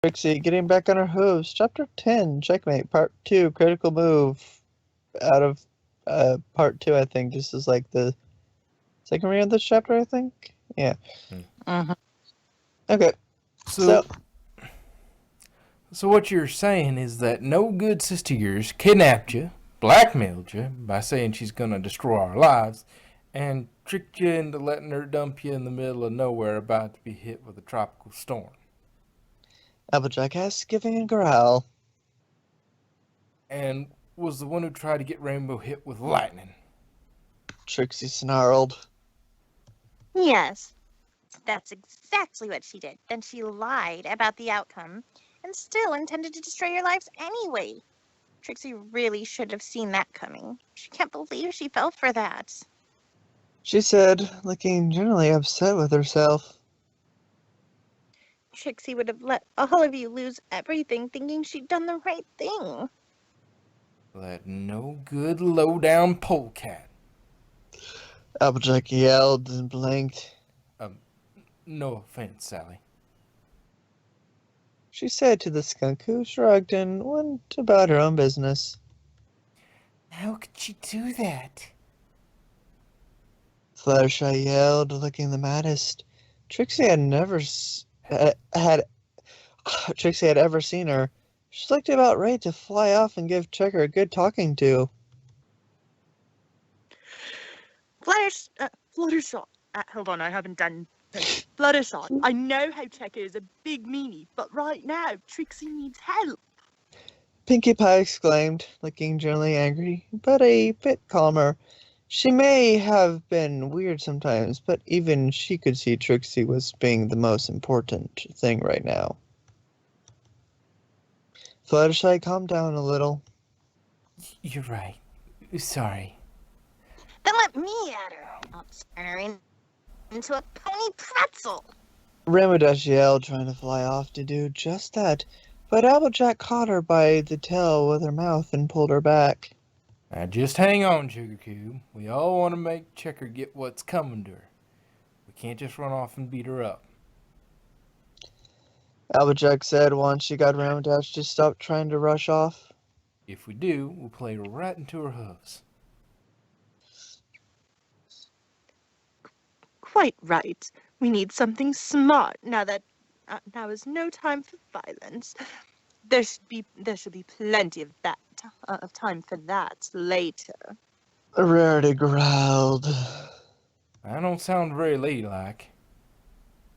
Trixie getting back on her hooves. Chapter 10, Checkmate, Part 2, Critical Move. Out of Part 2, I think. This is like the second read of this chapter, I think? Yeah. Uh-huh. Okay. So what you're saying is that no good sister of yours kidnapped you, blackmailed you by saying she's gonna destroy our lives, and tricked you into letting her dump you in the middle of nowhere about to be hit with a tropical storm. Applejack asks, giving a growl. And was the one who tried to get Rainbow hit with lightning. Trixie snarled. Yes, that's exactly what she did. Then she lied about the outcome and still intended to destroy your lives anyway. Trixie really should have seen that coming. She can't believe she fell for that. She said, looking generally upset with herself. Trixie would have let all of you lose everything thinking she'd done the right thing. That no good low-down polecat. Applejack yelled and blinked. No offense, Sally. She said to the skunk, who shrugged and went about her own business. How could she do that? Fluttershy yelled, looking the maddest. Trixie had never Trixie had ever seen her. She looked about ready to fly off and give Checker a good talking to. Fluttershy. Hold on, I haven't done. Fluttershy. I know how Checker is a big meanie, but right now Trixie needs help. Pinkie Pie exclaimed, looking generally angry, but a bit calmer. She may have been weird sometimes, but even she could see Trixie was being the most important thing right now. Fluttershy calmed down a little. You're right. Sorry. Then let me at her. I'll turn her into a pony pretzel. Rainbow yelled, trying to fly off to do just that, but Applejack caught her by the tail with her mouth and pulled her back. Now just hang on, Sugar Cube. We all want to make Checker get what's coming to her. We can't just run off and beat her up. Applejack said once she got Rainbow to stop trying to rush off. If we do, we'll play right into her hooves. Quite right. We need something smart now is no time for violence. There should be plenty of time for that later. Rarity growled. I don't sound very ladylike.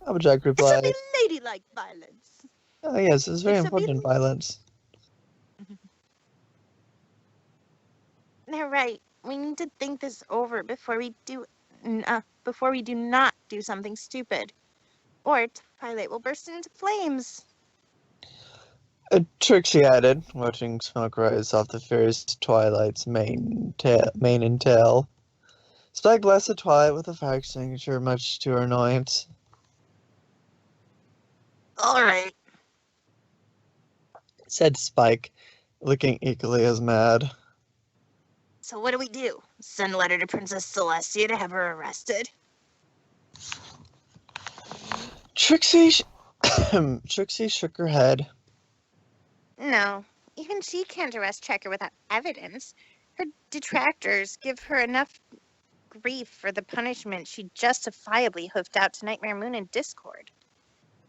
Applejack It should replied, be ladylike violence. oh yes, it's very It should be important violence. They're right. We need to think this over before we do not do something stupid. Or Twilight will burst into flames. Trixie added, watching smoke rise off the fierce Twilight's mane and tail. Spike blasted Twilight with a fire extinguisher, much to her annoyance. All right. Said Spike, looking equally as mad. So what do? Send a letter to Princess Celestia to have her arrested? Trixie shook her head. No. Even she can't arrest Checker without evidence. Her detractors give her enough grief for the punishment she justifiably hoofed out to Nightmare Moon in Discord.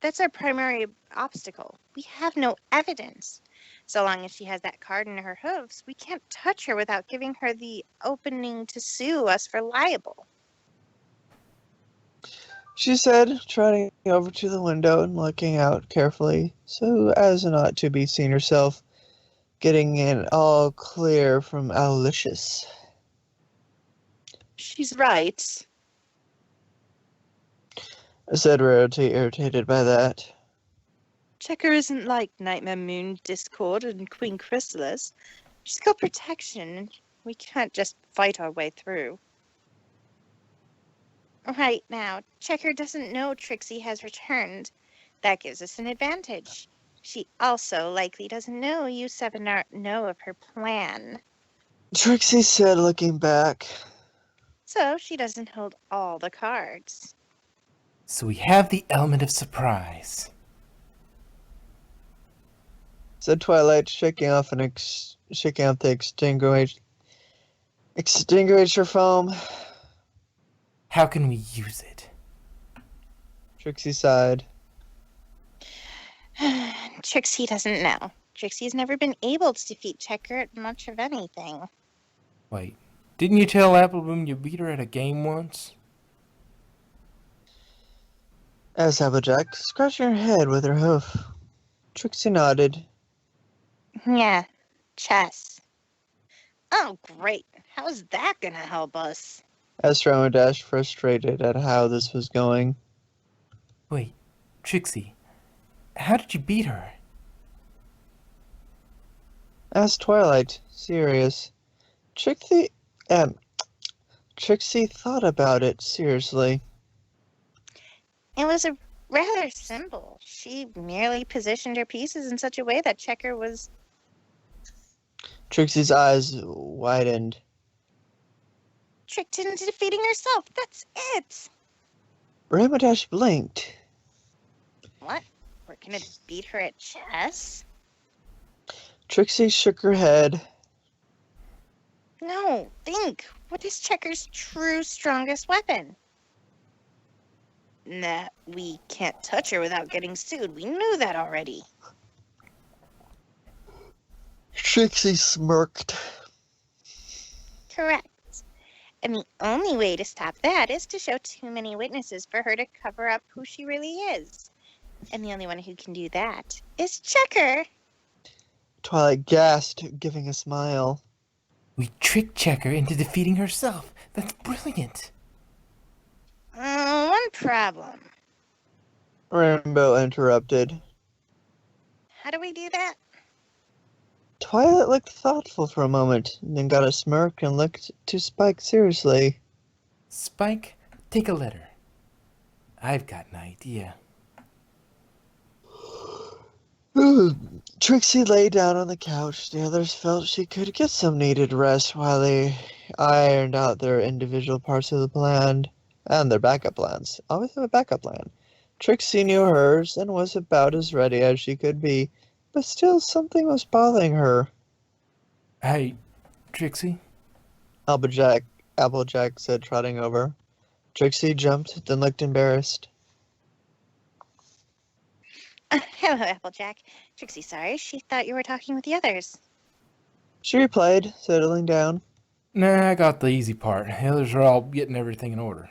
That's our primary obstacle. We have no evidence. So long as she has that card in her hooves, we can't touch her without giving her the opening to sue us for libel. She said, trotting over to the window and looking out carefully, so as not to be seen herself, getting an all clear from Owlicious. She's right, Said Rarity, irritated by that. Checker isn't like Nightmare Moon, Discord, and Queen Chrysalis. She's got protection, and we can't just fight our way through. Right now, Checker doesn't know Trixie has returned. That gives us an advantage. She also likely doesn't know you seven know of her plan. Trixie said, looking back. So she doesn't hold all the cards. So we have the element of surprise. said Twilight, shaking off the extinguisher foam. How can we use it? Trixie sighed. Trixie doesn't know. Trixie's never been able to defeat Checker at much of anything. Wait, didn't you tell Applebloom you beat her at a game once? Asked Applejack, scratching her head with her hoof. Trixie nodded. Yeah, chess. Oh, great. How's that gonna help us? Asked Ramodash, frustrated at how this was going. Wait, Trixie, how did you beat her? Asked Twilight, serious. Trixie thought about it seriously. It was a rather simple. She merely positioned her pieces in such a way that Checker was Trixie's eyes widened. tricked into defeating herself. That's it. Ramodash blinked. What? We're gonna beat her at chess? Trixie shook her head. No, think. What is Checker's true strongest weapon? Nah, we can't touch her without getting sued. We knew that already. Trixie smirked. Correct. And the only way to stop that is to show too many witnesses for her to cover up who she really is. And the only one who can do that is Checker. Twilight gasped, giving a smile. We tricked Checker into defeating herself. That's brilliant. One problem. Rainbow interrupted. How do we do that? Twilight looked thoughtful for a moment, then got a smirk and looked to Spike seriously. Spike, take a letter. I've got an idea. Trixie lay down on the couch. The others felt she could get some needed rest while they ironed out their individual parts of the plan and their backup plans. Always have a backup plan. Trixie knew hers and was about as ready as she could be, but still something was bothering her. Hey, Trixie? Applejack said, trotting over. Trixie jumped, then looked embarrassed. Hello, Applejack. Trixie, sorry. She thought you were talking with the others. She replied, settling down. Nah, I got the easy part. The others are all getting everything in order.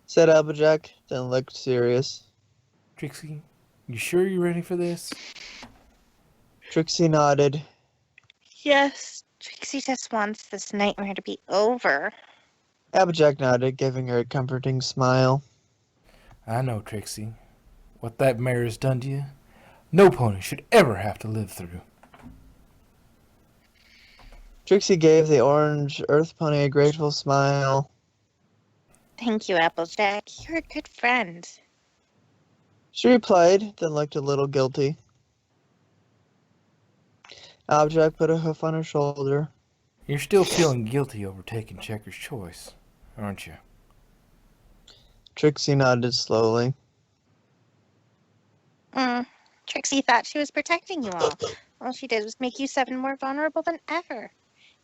Said Applejack, then looked serious. Trixie, you sure you're ready for this? Trixie nodded. Yes. Trixie just wants this nightmare to be over. Applejack nodded, giving her a comforting smile. I know, Trixie. What that mare has done to you, no pony should ever have to live through. Trixie gave the orange earth pony a grateful smile. Thank you, Applejack. You're a good friend. She replied, then looked a little guilty. Applejack put a hoof on her shoulder. You're still feeling guilty over taking Checker's choice, aren't you? Trixie nodded slowly. Trixie thought she was protecting you all. All she did was make you seven more vulnerable than ever.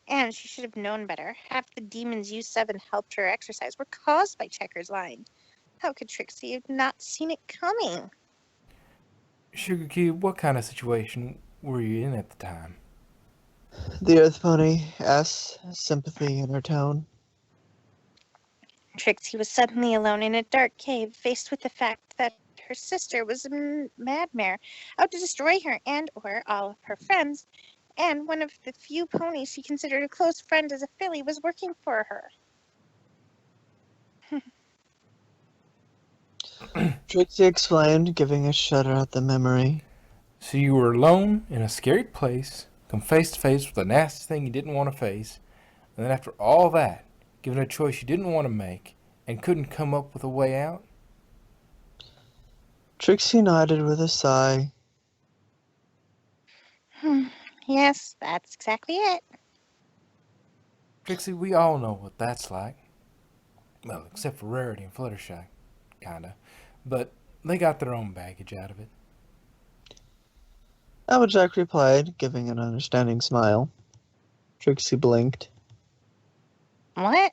And she should have known better. Half the demons you seven helped her exercise were caused by Checker's lying. How could Trixie have not seen it coming? Sugar Cube, what kind of situation were you in at the time? The earth pony asked, sympathy in her tone. Trixie was suddenly alone in a dark cave, faced with the fact that her sister was a madmare, out to destroy her and or all of her friends, and one of the few ponies she considered a close friend as a filly was working for her. Trixie explained, giving a shudder at the memory. So you were alone in a scary place, come face to face with a nasty thing you didn't want to face, and then after all that, given a choice you didn't want to make, and couldn't come up with a way out? Trixie nodded with a sigh. Yes, that's exactly it. Trixie, we all know what that's like. Well, except for Rarity and Fluttershy, kinda. But they got their own baggage out of it. Applejack replied, giving an understanding smile. Trixie blinked. What?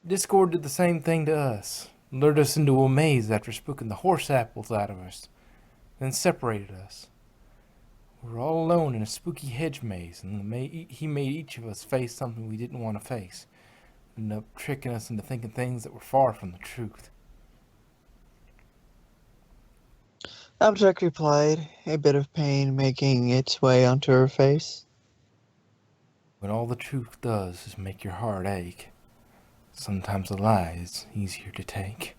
Discord did the same thing to us. Lured us into a maze after spooking the horse apples out of us. Then separated us. We were all alone in a spooky hedge maze, and he made each of us face something we didn't want to face. Ended up tricking us into thinking things that were far from the truth. Applejack replied, a bit of pain making its way onto her face. When all the truth does is make your heart ache, sometimes a lie is easier to take.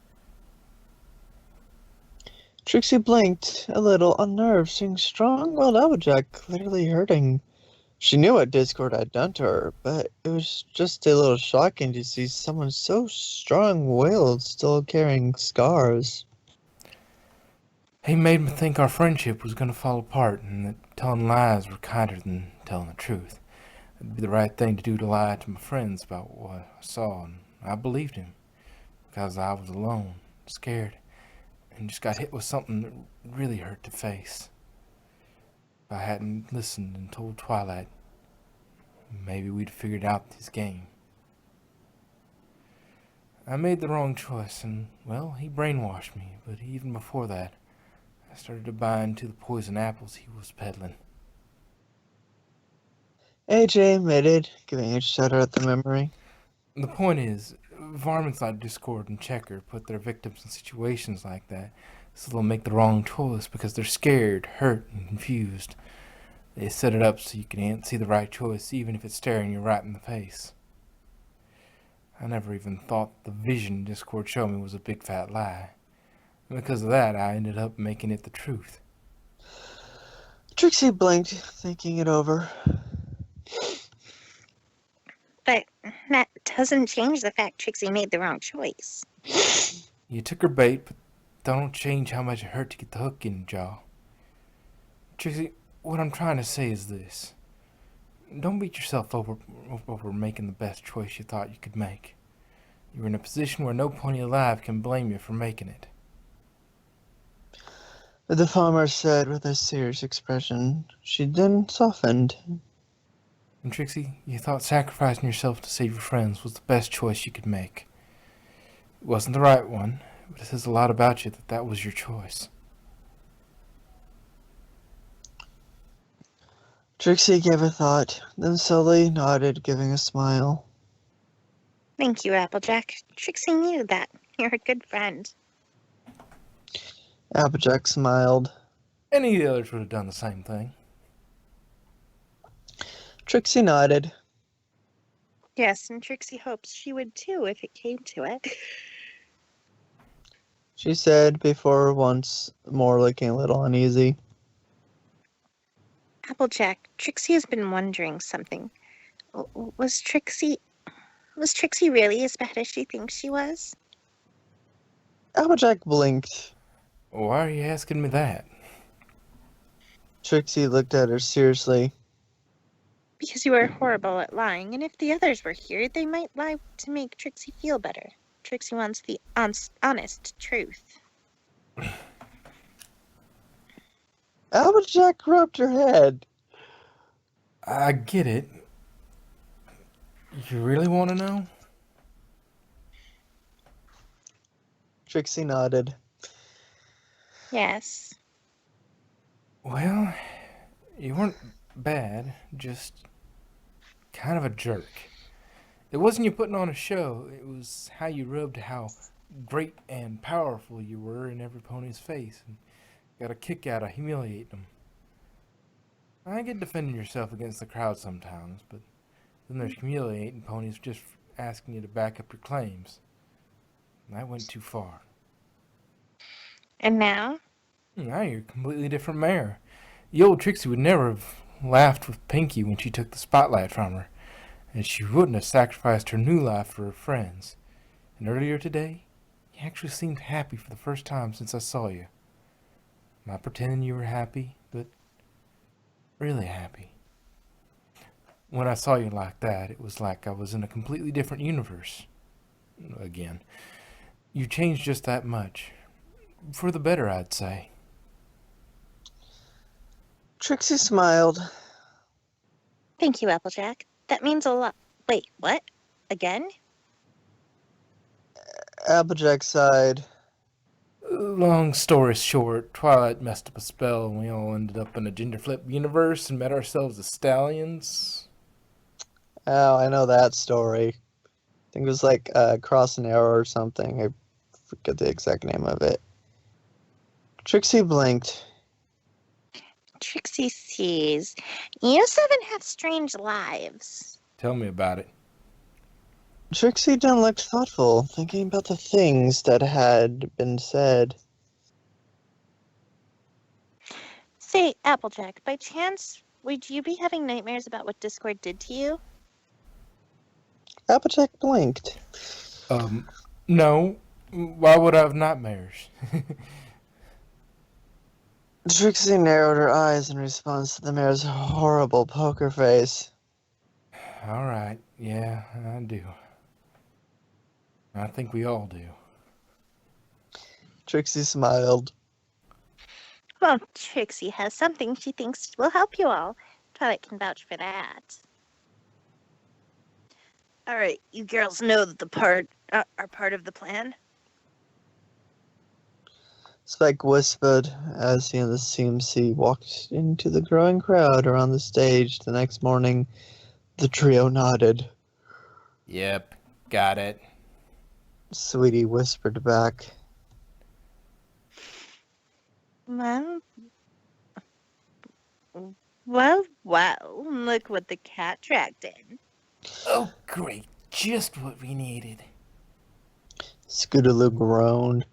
Trixie blinked, a little unnerved, seeing strong-willed Applejack clearly hurting. She knew what Discord had done to her, but it was just a little shocking to see someone so strong-willed still carrying scars. He made me think our friendship was going to fall apart and that telling lies were kinder than telling the truth. It'd be the right thing to do to lie to my friends about what I saw, and I believed him because I was alone, scared, and just got hit with something that really hurt to face. If I hadn't listened and told Twilight, maybe we'd figured out his game. I made the wrong choice, and, well, he brainwashed me, but even before that, I started to buy into the poison apples he was peddling. AJ admitted, giving a shudder at the memory. The point is, varmints like Discord and Checker put their victims in situations like that so they'll make the wrong choice because they're scared, hurt, and confused. They set it up so you can't see the right choice even if it's staring you right in the face. I never even thought the vision Discord showed me was a big fat lie. And because of that, I ended up making it the truth. Trixie blinked, thinking it over. But that doesn't change the fact Trixie made the wrong choice. You took her bait, but don't change how much it hurt to get the hook in your jaw. Trixie, what I'm trying to say is this. Don't beat yourself over making the best choice you thought you could make. You're in a position where no pony alive can blame you for making it. The farmer said with a serious expression. She then softened. And Trixie, you thought sacrificing yourself to save your friends was the best choice you could make. It wasn't the right one, but it says a lot about you that that was your choice. Trixie gave a thought, then slowly nodded, giving a smile. Thank you, Applejack. Trixie knew that. You're a good friend. Applejack smiled. Any of the others would have done the same thing. Trixie nodded. Yes, and Trixie hopes she would too if it came to it. She said before once more looking a little uneasy. Applejack, Trixie has been wondering something. Was Trixie really as bad as she thinks she was? Applejack blinked. Why are you asking me that? Trixie looked at her seriously. Because you are horrible at lying, and if the others were here, they might lie to make Trixie feel better. Trixie wants the honest truth. Applejack rubbed her head. I get it. You really want to know? Trixie nodded. Yes. Well, you weren't bad, just kind of a jerk. It wasn't you putting on a show, it was how you rubbed how great and powerful you were in every pony's face and got a kick out of humiliating them. I get defending yourself against the crowd sometimes, but then there's humiliating ponies just asking you to back up your claims. And that went too far. And now? Now you're a completely different mare. The old Trixie would never have laughed with Pinky when she took the spotlight from her, and she wouldn't have sacrificed her new life for her friends. And earlier today, you actually seemed happy for the first time since I saw you. Not pretending you were happy, but really happy. When I saw you like that, it was like I was in a completely different universe. Again. You changed just that much. For the better, I'd say. Trixie smiled. Thank you, Applejack. That means a lot. Wait, what? Again? Applejack sighed. Long story short, Twilight messed up a spell and we all ended up in a gender flip universe and met ourselves as stallions. Oh, I know that story. I think it was like Cross and Arrow or something. I forget the exact name of it. Trixie blinked. Trixie sees. You seven have strange lives. Tell me about it. Trixie then looked thoughtful, thinking about the things that had been said. Say, Applejack, by chance, would you be having nightmares about what Discord did to you? Applejack blinked. No. Why would I have nightmares? Trixie narrowed her eyes in response to the mayor's horrible poker face. Alright, yeah, I do. I think we all do. Trixie smiled. Well, Trixie has something she thinks will help you all. Twilight can vouch for that. All right, you girls know that are part of the plan? Spike whispered as he and the CMC walked into the growing crowd around the stage the next morning. The trio nodded. Yep, got it. Sweetie whispered back. Well, look what the cat dragged in. Oh, great. Just what we needed. Scootaloo groaned.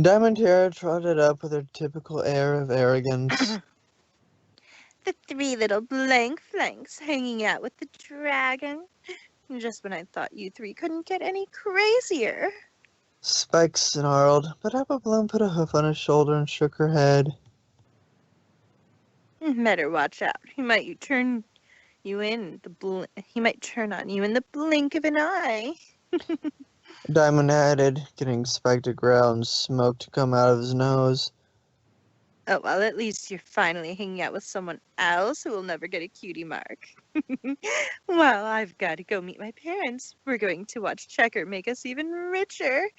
Diamond Terra trotted up with her typical air of arrogance. The three little blank flanks hanging out with the dragon. Just when I thought you three couldn't get any crazier. Spike snarled, but Apple Bloom put a hoof on his shoulder and shook her head. Better watch out. He might turn on you in the blink of an eye. Diamond added, getting Spike to ground, smoke to come out of his nose. Oh, well, at least you're finally hanging out with someone else who will never get a cutie mark. Well, I've got to go meet my parents. We're going to watch Checker make us even richer.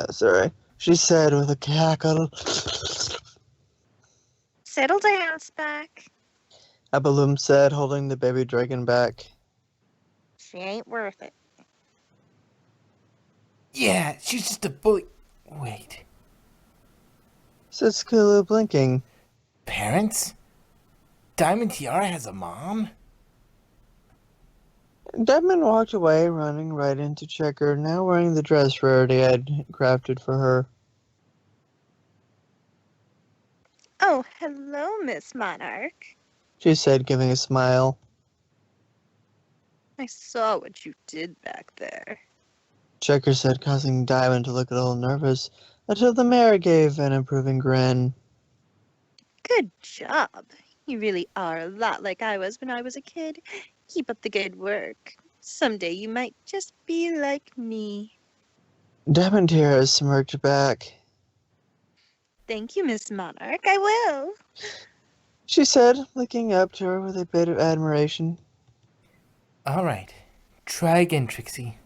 Sorry, she said with a cackle. Settle down, Spike. Apple Bloom said, holding the baby dragon back. She ain't worth it. Yeah, she's just a bully. Wait. Said Scootaloo, blinking. Parents? Diamond Tiara has a mom? Diamond walked away, running right into Checker, now wearing the dress Rarity had crafted for her. Oh, hello, Miss Monarch. She said, giving a smile. I saw what you did back there. Checker said, causing Diamond to look a little nervous, until the mayor gave an approving grin. Good job. You really are a lot like I was when I was a kid. Keep up the good work. Someday you might just be like me. Diamond Tiara smirked back. Thank you, Miss Monarch. I will. She said, looking up to her with a bit of admiration. Alright. Try again, Trixie.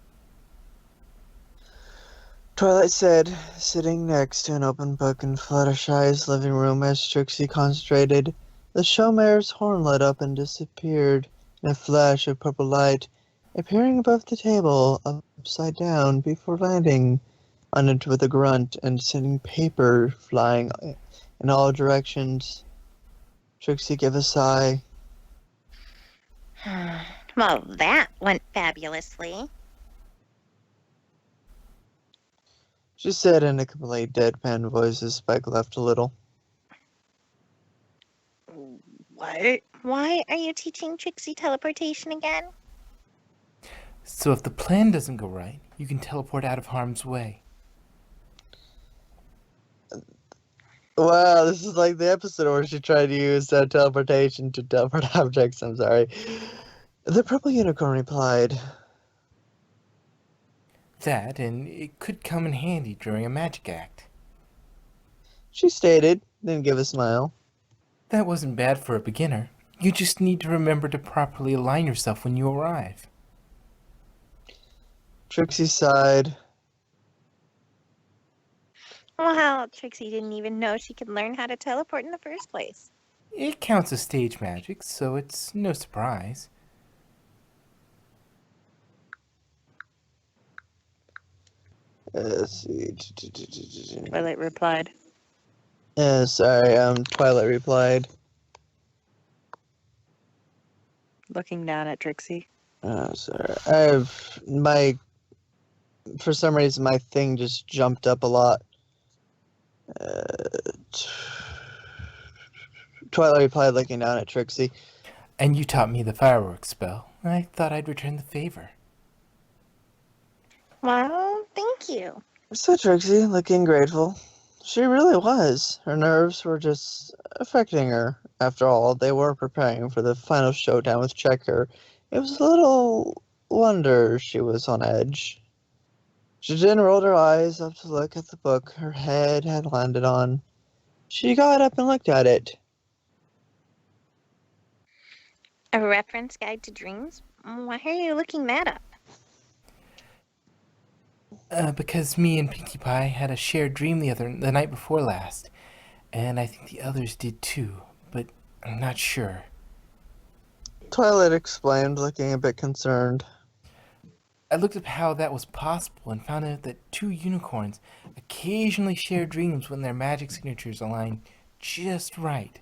Twilight said, sitting next to an open book in Fluttershy's living room as Trixie concentrated. The showmare's horn lit up and disappeared in a flash of purple light, appearing above the table upside down before landing on it with a grunt and sending paper flying in all directions. Trixie gave a sigh. Well, that went fabulously. She said in a complete deadpan voice as Spike laughed a little. What? Why are you teaching Trixie teleportation again? So if the plan doesn't go right, you can teleport out of harm's way. Wow, this is like the episode where she tried to use teleportation to teleport objects. I'm sorry. The purple unicorn replied. That, and it could come in handy during a magic act. She stated, then gave a smile. That wasn't bad for a beginner. You just need to remember to properly align yourself when you arrive. Trixie sighed. Well, Trixie didn't even know she could learn how to teleport in the first place. It counts as stage magic, so it's no surprise. Let's see. Twilight replied. Sorry, Twilight replied. Looking down at Trixie. Oh, sorry. For some reason, my thing just jumped up a lot. Twilight replied, looking down at Trixie. And you taught me the fireworks spell. I thought I'd return the favor. Well, thank you. Said Trixie, looking grateful. She really was. Her nerves were just affecting her. After all, they were preparing for the final showdown with Checker. It was a little wonder she was on edge. She then rolled her eyes up to look at the book her head had landed on. She got up and looked at it. A reference guide to dreams? Why are you looking that up? Because me and Pinkie Pie had a shared dream the night before last. And I think the others did too, but I'm not sure. Twilight explained, looking a bit concerned. I looked up how that was possible and found out that two unicorns occasionally share dreams when their magic signatures align just right.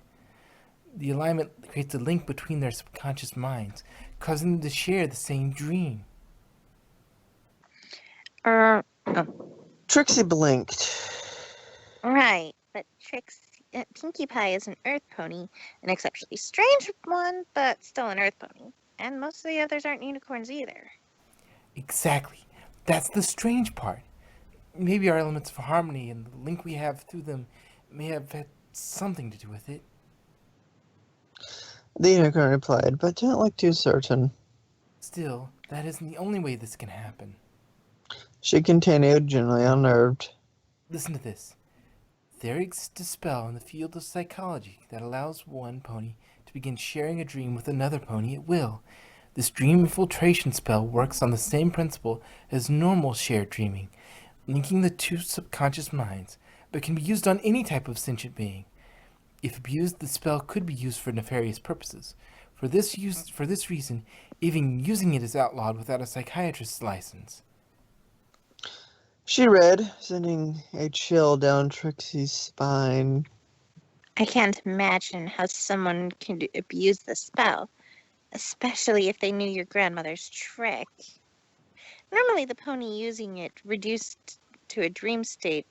The alignment creates a link between their subconscious minds, causing them to share the same dream. Trixie blinked. Right, but Pinkie Pie is an Earth pony, an exceptionally strange one, but still an Earth pony. And most of the others aren't unicorns either. Exactly. That's the strange part. Maybe our elements of harmony and the link we have through them may have had something to do with it. The unicorn replied, but didn't look too certain. Still, that isn't the only way this can happen. She continued, generally unnerved. Listen to this. There exists a spell in the field of psychology that allows one pony to begin sharing a dream with another pony at will. This dream infiltration spell works on the same principle as normal shared dreaming, linking the two subconscious minds, but can be used on any type of sentient being. If abused, the spell could be used for nefarious purposes. For this reason, even using it is outlawed without a psychiatrist's license. She read, sending a chill down Trixie's spine. I can't imagine how someone can abuse the spell, especially if they knew your grandmother's trick. Normally, the pony using it reduced to a dream state.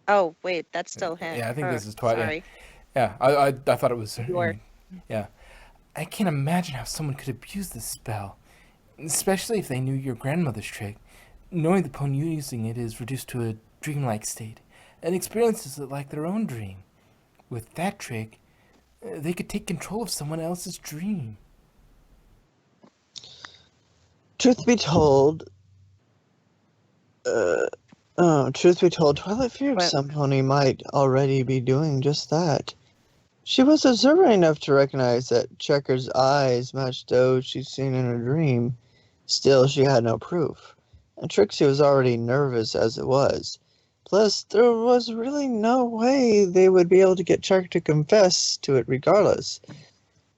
Oh, wait, that's still him. Yeah, I think this is Twilight. Sorry. Yeah, I thought it was... Your... Yeah. I can't imagine how someone could abuse this spell, especially if they knew your grandmother's trick. Knowing the pony using it is reduced to a dreamlike state, and experiences it like their own dream. With that trick, they could take control of someone else's dream. Truth be told, Twilight feared some pony might already be doing just that. She was observant enough to recognize that Checker's eyes matched those she'd seen in her dream. Still, she had no proof, and Trixie was already nervous as it was. Plus, there was really no way they would be able to get Checker to confess to it regardless.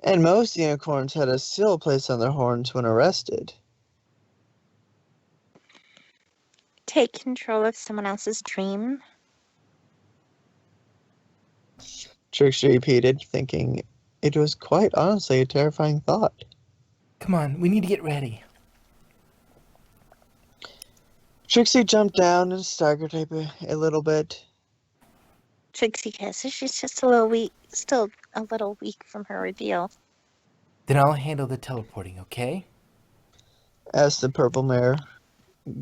And most unicorns had a seal placed on their horns when arrested. Take control of someone else's dream? Trixie repeated, thinking it was quite honestly a terrifying thought. Come on, we need to get ready. Trixie jumped down and staggered a little bit. Trixie guesses she's just a little weak, still a little weak from her reveal. Then I'll handle the teleporting, okay? Asked the purple mare,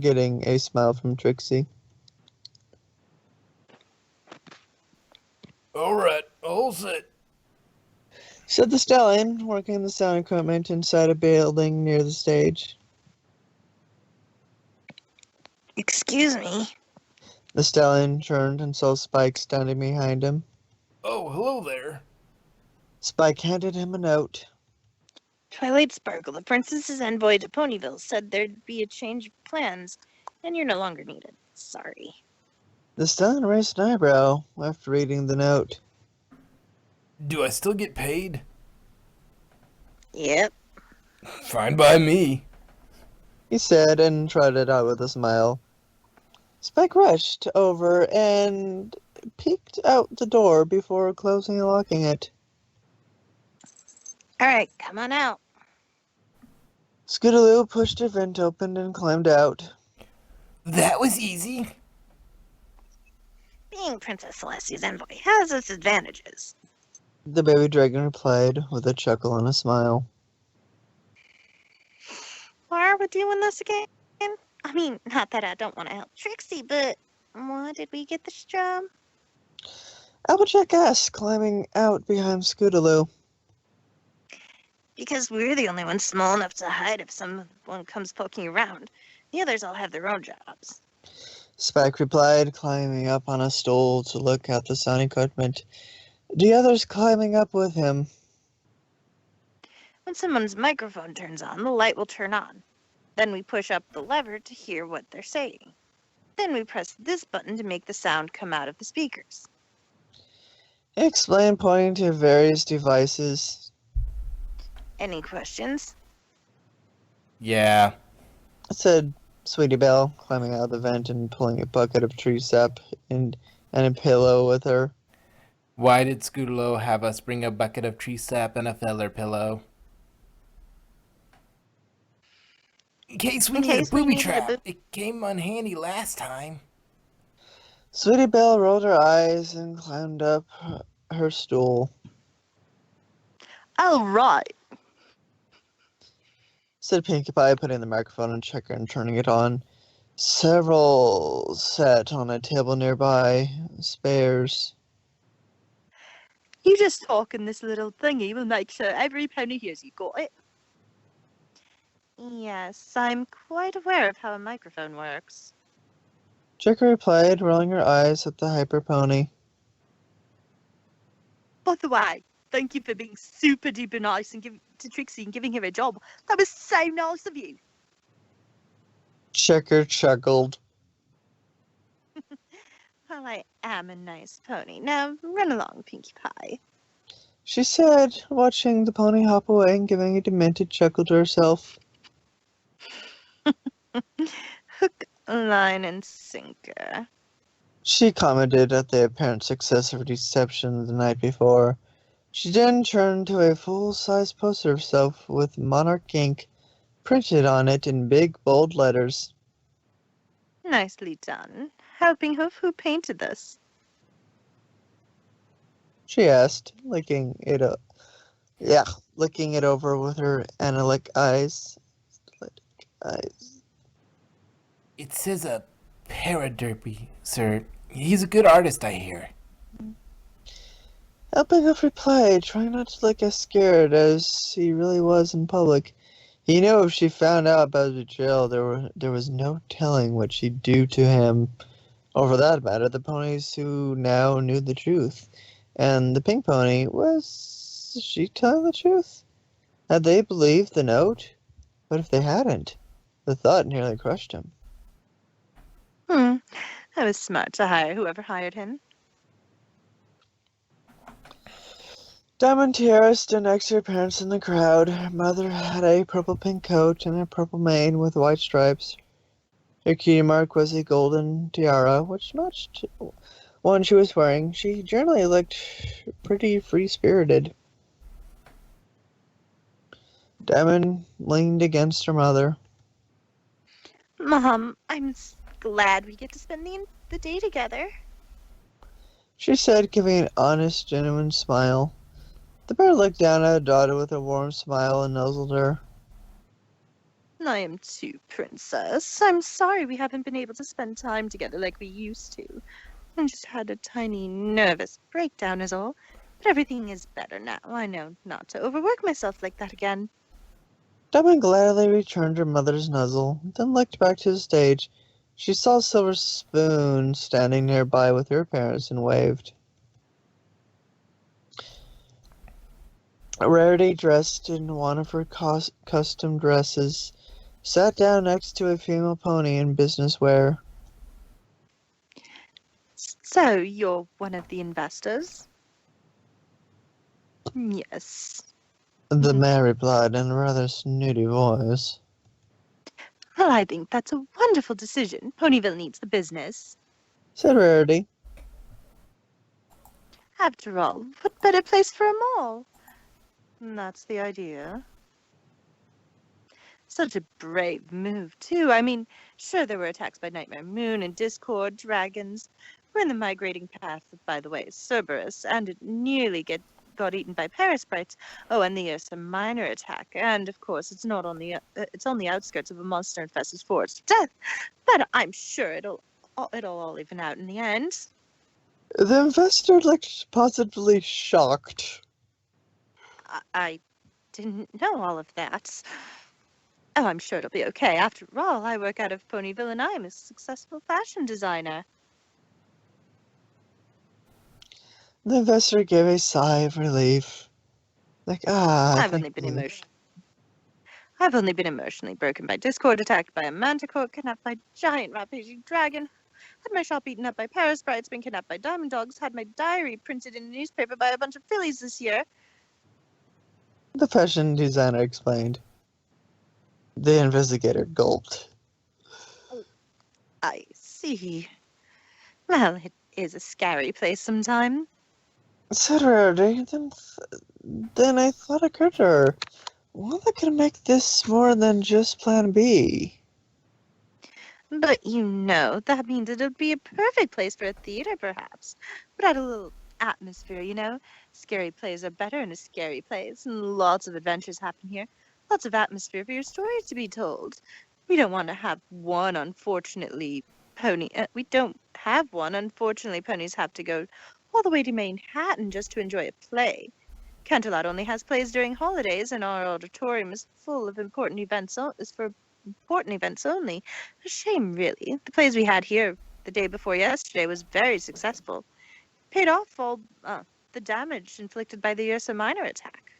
getting a smile from Trixie. Alright, all set. Said the stallion, working the sound equipment inside a building near the stage. Excuse me. The stallion turned and saw Spike standing behind him. Oh, hello there. Spike handed him a note. Twilight Sparkle, the princess's envoy to Ponyville, said there'd be a change of plans, and you're no longer needed. Sorry. The stallion raised an eyebrow after reading the note. Do I still get paid? Yep. Fine by me. He said and trotted out with a smile. Spike rushed over and peeked out the door before closing and locking it. All right, come on out. Scootaloo pushed a vent open and climbed out. That was easy. Being Princess Celestia's envoy has its advantages. The baby dragon replied with a chuckle and a smile. Why are we doing this again? I mean, not that I don't want to help Trixie, but why did we get this job? Applejack asked, climbing out behind Scootaloo. Because we're the only ones small enough to hide if someone comes poking around. The others all have their own jobs. Spike replied, climbing up on a stool to look at the sound equipment. The others climbing up with him. When someone's microphone turns on, the light will turn on. Then we push up the lever to hear what they're saying. Then we press this button to make the sound come out of the speakers. He explained, pointing to various devices. Any questions? Yeah. Said Sweetie Belle, climbing out of the vent and pulling a bucket of tree sap and a pillow with her. Why did Scootaloo have us bring a bucket of tree sap and a feather pillow? In case we need a booby trap. It came unhandy last time. Sweetie Belle rolled her eyes and climbed up her stool. All right. Said Pinkie Pie, putting the microphone in checker and turning it on. Several sat on a table nearby, spares. You just talk in this little thingy will make sure every pony hears you. Got it? Yes, I'm quite aware of how a microphone works. Checker replied, rolling her eyes at the hyper pony. By the way, thank you for being super duper nice and to Trixie and giving her a job. That was so nice of you. Checker chuckled. Well, I am a nice pony. Now run along, Pinkie Pie. She said, watching the pony hop away and giving a demented chuckle to herself. Hook, line, and sinker. She commented at the apparent success of her deception the night before. She then turned to a full-size poster of herself with monarch ink printed on it in big, bold letters. Nicely done. Helping Hoof, who painted this? She asked, licking it over with her analytic eyes. It says a paraderpy, sir. He's a good artist, I hear. Helping Hoof replied, trying not to look as scared as he really was in public. He knew if she found out about his betrayal, there was no telling what she'd do to him. Or for that matter, the ponies who now knew the truth. And the pink pony, was she telling the truth? Had they believed the note? What if they hadn't? The thought nearly crushed him. That was smart to hire whoever hired him. Diamond Tiara stood next to her parents in the crowd. Her mother had a purple-pink coat and a purple mane with white stripes. Her key mark was a golden tiara, which matched one she was wearing. She generally looked pretty free-spirited. Diamond leaned against her mother. Mom, I'm glad we get to spend the day together. She said, giving an honest, genuine smile. The bear looked down at her daughter with a warm smile and nuzzled her. I am too, Princess. I'm sorry we haven't been able to spend time together like we used to. I just had a tiny nervous breakdown is all. But everything is better now. I know not to overwork myself like that again. Diamond gladly returned her mother's nuzzle, then looked back to the stage, She saw Silver Spoon standing nearby with her parents and waved. Rarity, dressed in one of her custom dresses, sat down next to a female pony in business wear. So, you're one of the investors? Yes. The man replied in a rather snooty voice. Well, I think that's a wonderful decision. Ponyville needs the business. Said Rarity. After all, what better place for a mall? And that's the idea. Such a brave move, too. I mean, sure, there were attacks by Nightmare Moon and Discord, dragons. We're in the migrating path, by the way, Cerberus, and it nearly got eaten by parasprites. Oh, and the Ursa Minor attack. And, of course, it's not on the it's on the outskirts of a monster-infested forest of death. But I'm sure it'll all even out in the end. The investor looked positively shocked. I didn't know all of that. Oh, I'm sure it'll be okay. After all, I work out of Ponyville and I'm a successful fashion designer. The investor gave a sigh of relief. Like, I've thank only been you. I've only been emotionally broken by Discord, attacked by a manticore, kidnapped by a giant rampaging dragon, had my shop eaten up by parasprites, been kidnapped by diamond dogs, had my diary printed in a newspaper by a bunch of fillies this year. The fashion designer explained. The investigator gulped. I see. Well, it is a scary place sometime. Said Rarity. Then I thought occurred to her. What could make this more than just Plan B? But that means it'd be a perfect place for a theater, perhaps. Would add a little atmosphere, Scary plays are better in a scary place, and lots of adventures happen here. Lots of atmosphere for your stories to be told. We don't want to have one, unfortunately, we don't have one. Unfortunately, ponies have to go all the way to Manhattan just to enjoy a play. Canterlot only has plays during holidays, and our auditorium is full of important events only. A shame, really. The plays we had here the day before yesterday was very successful. Paid off all the damage inflicted by the Ursa Minor attack.